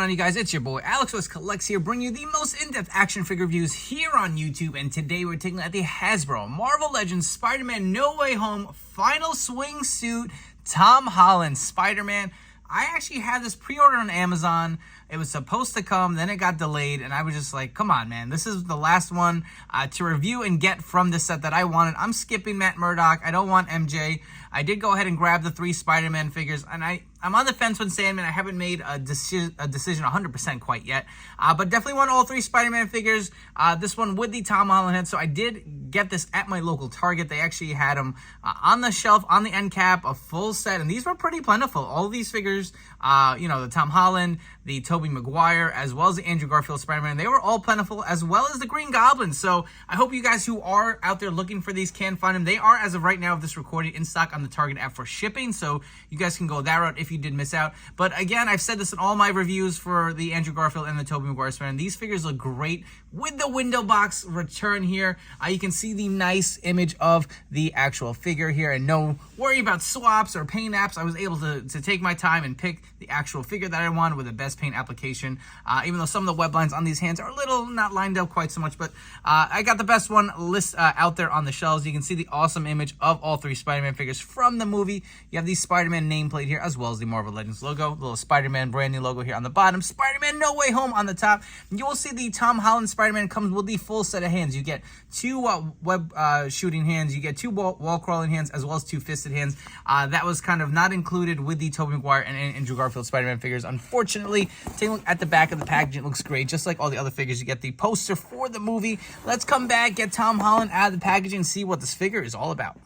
on, you guys? It's your boy Alex West Collects here, bringing you the most in-depth action figure reviews here on YouTube. And today we're taking a look at the Hasbro Marvel Legends Spider-Man No Way Home Final Swing Suit Tom Holland Spider-Man. I actually had this pre-ordered on Amazon. It was supposed to come, then it got delayed, and I was just like, come on, man. This is the last one to review and get from this set that I wanted. I'm skipping Matt Murdock. I don't want MJ. I did go ahead and grab the 3 Spider-Man figures, and I'm on the fence with Sandman. I haven't made a decision 100% quite yet, but definitely want all 3 Spider-Man figures. This one with the Tom Holland head, so I did get this at my local Target. They actually had them on the shelf, on the end cap, a full set, and these were pretty plentiful. All of these figures, the Tom Holland, the Tobey Maguire, as well as the Andrew Garfield Spider-Man, they were all plentiful, as well as the Green Goblin. So I hope you guys who are out there looking for these can find them. They are, as of right now of this recording, in stock on the Target app for shipping, so you guys can go that route if you did miss out. But again, I've said this in all my reviews for the Andrew Garfield and the Tobey Maguire Spider-Man. These figures look great with the window box return here. You can see the nice image of the actual figure here, and no worry about swaps or paint apps. I was able to take my time and pick the actual figure that I wanted with the best paint application, even though some of the web lines on these hands are a little not lined up quite so much, but I got the best one list out there on the shelves. You can see the awesome image of all 3 Spider-Man figures from the movie. You have the Spider-Man nameplate here, as well as the Marvel Legends logo, little Spider-Man branding logo here on the bottom, Spider-Man No Way Home on the top. You will see the Tom Holland Spider-Man comes with the full set of hands. You get 2 web shooting hands, you get 2 wall crawling hands, as well as 2 fisted hands. That was kind of not included with the Tobey Maguire and Andrew Garfield Spider-Man figures. Unfortunately, taking a look at the back of the packaging, it looks great. Just like all the other figures, you get the poster for the movie. Let's come back, get Tom Holland out of the packaging, and see what this figure is all about.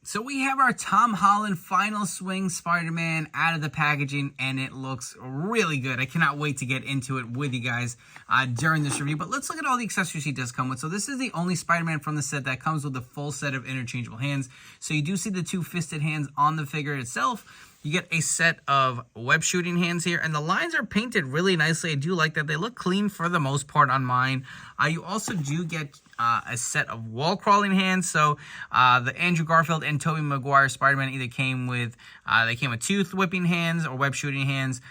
So we have our Tom Holland Final Swing Spider-Man out of the packaging, and it looks really good. I cannot wait to get into it with you guys during this review. But let's look at all the accessories he does come with. So this is the only Spider-Man from the set that comes with a full set of interchangeable hands. So you do see the 2 fisted hands on the figure itself. You get a set of web shooting hands here, and the lines are painted really nicely. I do like that. They look clean for the most part on mine. You also do get a set of wall crawling hands. So the Andrew Garfield and Tobey Maguire Spider-Man either came with 2 whipping hands or web shooting hands,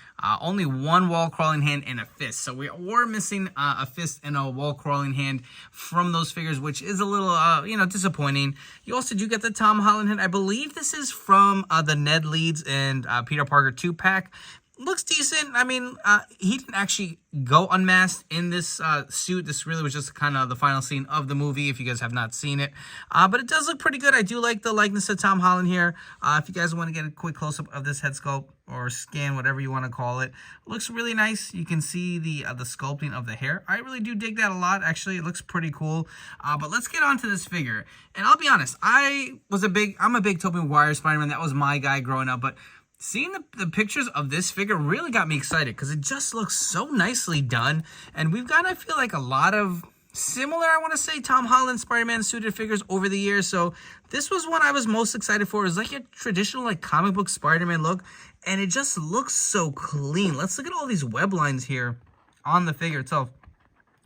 only 1 wall crawling hand and a fist. So we were missing a fist and a wall crawling hand from those figures, which is a little disappointing. You also do get the Tom Holland head. I believe this is from the Ned Leeds and Peter Parker 2-pack. Looks decent. I mean, he didn't actually go unmasked in this suit. This really was just kind of the final scene of the movie, if you guys have not seen it. But it does look pretty good. I do like the likeness of Tom Holland here. If you guys want to get a quick closer of this head sculpt or scan, whatever you want to call it, looks really nice. You can see the sculpting of the hair. I really do dig that a lot. Actually, it looks pretty cool. But let's get on to this figure. And I'll be honest, I'm a big Tobey Maguire Spider-Man. That was my guy growing up. But seeing the pictures of this figure really got me excited because it just looks so nicely done. And we've got, I feel like, a lot of similar, I want to say, Tom Holland Spider-Man suited figures over the years. So this was one I was most excited for. It's like a traditional comic book Spider-Man look, and it just looks so clean. Let's look at all these web lines here on the figure itself.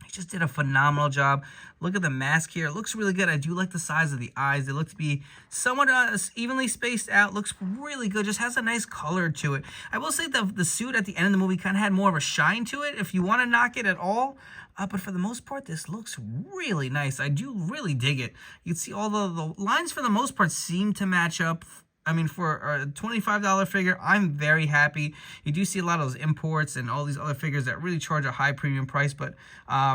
He just did a phenomenal job. Look at the mask here. It looks really good. I do like the size of the eyes. They look to be somewhat evenly spaced out. Looks really good. Just has a nice color to it. I will say the suit at the end of the movie kind of had more of a shine to it, if you want to knock it at all. But for the most part, this looks really nice. I do really dig it. You can see all the lines for the most part seem to match up. I mean, for a $25 figure, I'm very happy. You do see a lot of those imports and all these other figures that really charge a high premium price. But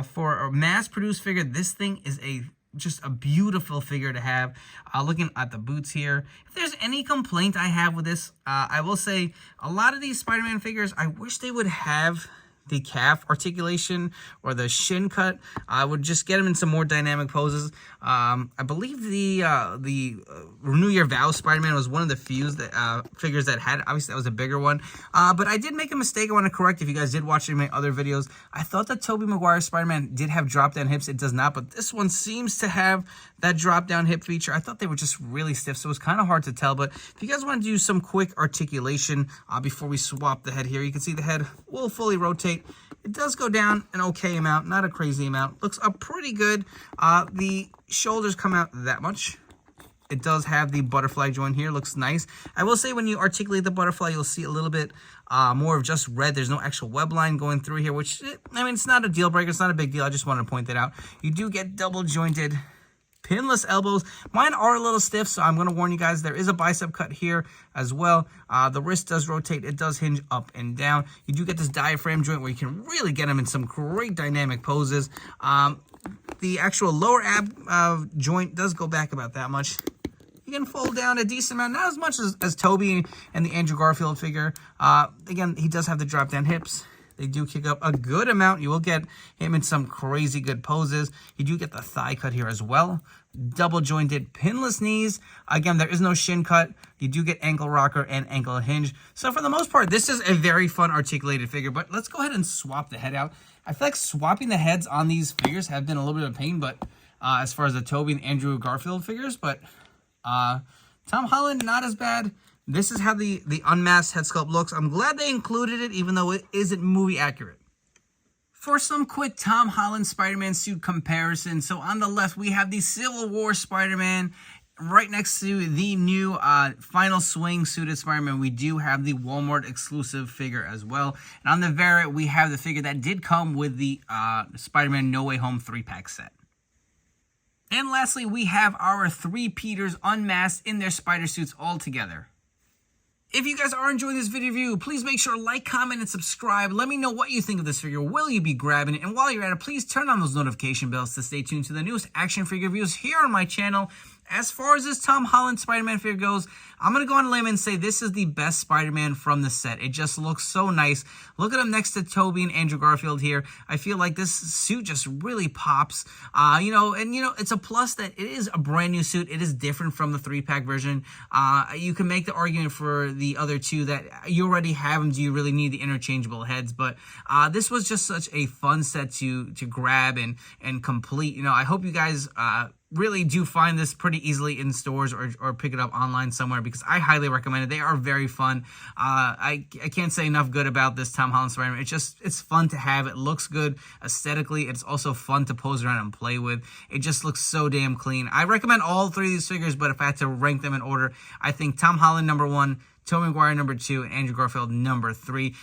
for a mass-produced figure, this thing is just a beautiful figure to have. Looking at the boots here, if there's any complaint I have with this, I will say a lot of these Spider-Man figures, I wish they would have the calf articulation or the shin cut. I would just get them in some more dynamic poses. I believe the Renew Your Vows Spider-Man was one of the few figures that had. Obviously, that was a bigger one. But I did make a mistake. I want to correct. If you guys did watch any of my other videos, I thought that Tobey Maguire Spider-Man did have drop-down hips. It does not, but this one seems to have that drop-down hip feature. I thought they were just really stiff, so it was kind of hard to tell. But if you guys want to do some quick articulation before we swap the head here, you can see the head will fully rotate. It does go down an okay amount, not a crazy amount. Looks pretty good. The shoulders come out that much. It does have the butterfly joint here. Looks nice. I will say when you articulate the butterfly, you'll see a little bit more of just red. There's no actual web line going through here, which, I mean, it's not a deal breaker. It's not a big deal. I just wanted to point that out. You do get double jointed pinless elbows. Mine are a little stiff, so I'm going to warn you guys, there is a bicep cut here as well. The wrist does rotate. It does hinge up and down. You do get this diaphragm joint where you can really get them in some great dynamic poses. The actual lower ab joint does go back about that much. You can fold down a decent amount, not as much as Toby and the Andrew Garfield figure. Again, he does have the drop down hips. They do kick up a good amount. You will get him in some crazy good poses. You do get the thigh cut here as well. Double jointed pinless knees. Again, there is no shin cut. You do get ankle rocker and ankle hinge. So for the most part, this is a very fun articulated figure. But let's go ahead and swap the head out. I feel like swapping the heads on these figures have been a little bit of a pain, but as far as the Toby and Andrew Garfield figures, but Tom Holland, not as bad. This is how the unmasked head sculpt looks. I'm glad they included it, even though it isn't movie accurate. For some quick Tom Holland Spider-Man suit comparison, so on the left, we have the Civil War Spider-Man. Right next to the new Final Swing suited Spider-Man, we do have the Walmart exclusive figure as well. And on the very right, we have the figure that did come with the Spider-Man No Way Home 3-pack set. And lastly, we have our three Peters unmasked in their spider suits all together. If you guys are enjoying this video review, please make sure to like, comment, and subscribe. Let me know what you think of this figure. Will you be grabbing it? And while you're at it, please turn on those notification bells to stay tuned to the newest action figure reviews here on my channel. As far as this Tom Holland Spider-Man figure goes, I'm going to go on a limb and say this is the best Spider-Man from the set. It just looks so nice. Look at him next to Toby and Andrew Garfield here. I feel like this suit just really pops. It's a plus that it is a brand new suit. It is different from the 3-pack version. You can make the argument for the other two that you already have them. Do you really need the interchangeable heads? But this was just such a fun set to grab and complete. I hope you guys really do find this pretty easily in stores or pick it up online somewhere, because I highly recommend it. They are very fun. I can't say enough good about this Tom Holland Spider-Man. It's fun to have. It looks good aesthetically. It's also fun to pose around and play with. It just looks so damn clean. I recommend all three of these figures, but if I had to rank them in order, I think Tom Holland #1, Tobey Maguire #2, and Andrew Garfield #3.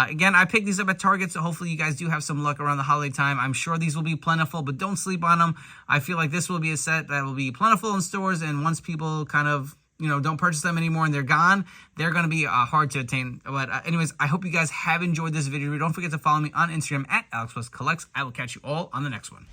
Again, I picked these up at Target, so hopefully you guys do have some luck around the holiday time. I'm sure these will be plentiful, but don't sleep on them. I feel like this will be a set that will be plentiful in stores, and once people kind of, don't purchase them anymore and they're gone, they're going to be hard to attain. But anyways, I hope you guys have enjoyed this video. Don't forget to follow me on Instagram at AlexWestCollects. I will catch you all on the next one.